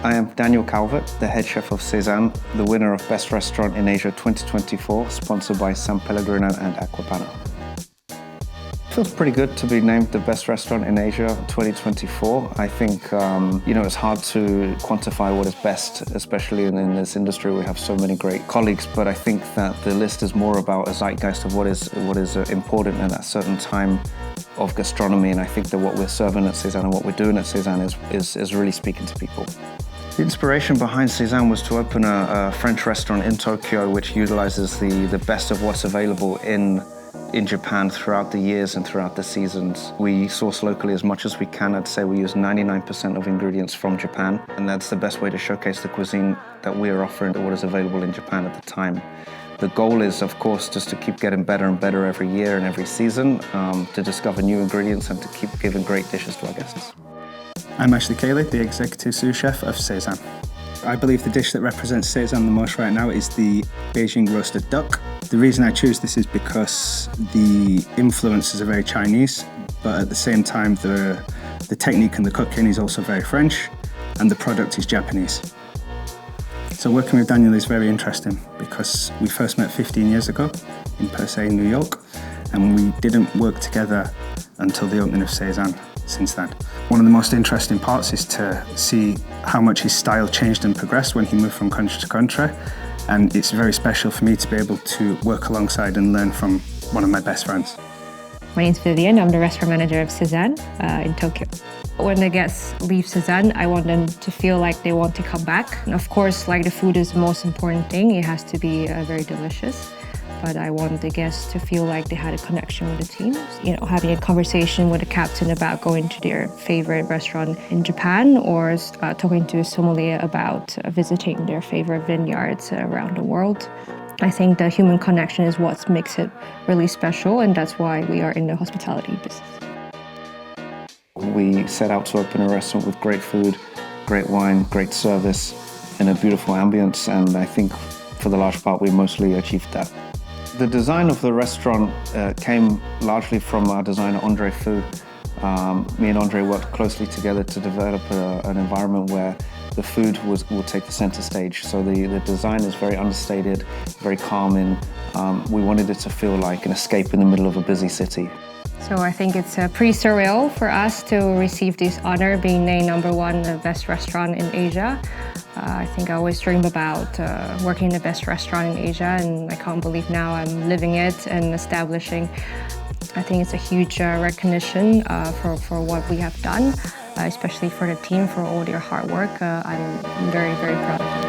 I am Daniel Calvert, the head chef of Sézanne, the winner of Best Restaurant in Asia 2024, sponsored by San Pellegrino and Aquapana. It feels pretty good to be named the best restaurant in Asia 2024. I think, it's hard to quantify what is best, especially in this industry. We have so many great colleagues, but I think that the list is more about a zeitgeist of what is important at a certain time of gastronomy. And I think that what we're serving at Sézanne and what we're doing at Sézanne is really speaking to people. The inspiration behind Sézanne was to open a French restaurant in Tokyo, which utilizes the best of what's available in Japan throughout the years and throughout the seasons. We source locally as much as we can. I'd say we use 99% of ingredients from Japan, and that's the best way to showcase the cuisine that we are offering to what is available in Japan at the time. The goal is, of course, just to keep getting better and better every year and every season, to discover new ingredients and to keep giving great dishes to our guests. I'm Ashley Cayley, the executive sous chef of Sézanne. I believe the dish that represents Sézanne the most right now is the Beijing roasted duck. The reason I choose this is because the influences are very Chinese, but at the same time the technique and the cooking is also very French, and the product is Japanese. So working with Daniel is very interesting because we first met 15 years ago in Per Se, New York, and we didn't work together until the opening of Sézanne since then. One of the most interesting parts is to see how much his style changed and progressed when he moved from country to country, and it's very special for me to be able to work alongside and learn from one of my best friends. My name's Vivian. I'm the restaurant manager of Sézanne in Tokyo. When the guests leave Sézanne, I want them to feel like they want to come back. And of course, like the food is the most important thing. It has to be very delicious. But I want the guests to feel like they had a connection with the team. Having a conversation with the captain about going to their favorite restaurant in Japan, or talking to a sommelier about visiting their favorite vineyards around the world. I think the human connection is what makes it really special, and that's why we are in the hospitality business. We set out to open a restaurant with great food, great wine, great service, and a beautiful ambience, and I think for the large part we mostly achieved that. The design of the restaurant came largely from our designer Andre Fu. Me and Andre worked closely together to develop an environment where the food will take the center stage. So the design is very understated, very calming. We wanted it to feel like an escape in the middle of a busy city. So I think it's pretty surreal for us to receive this honor, being named #1 best restaurant in Asia. I think I always dreamed about working in the best restaurant in Asia, and I can't believe now I'm living it and establishing. I think it's a huge recognition for what we have done, especially for the team, for all their hard work. I'm very, very proud of it.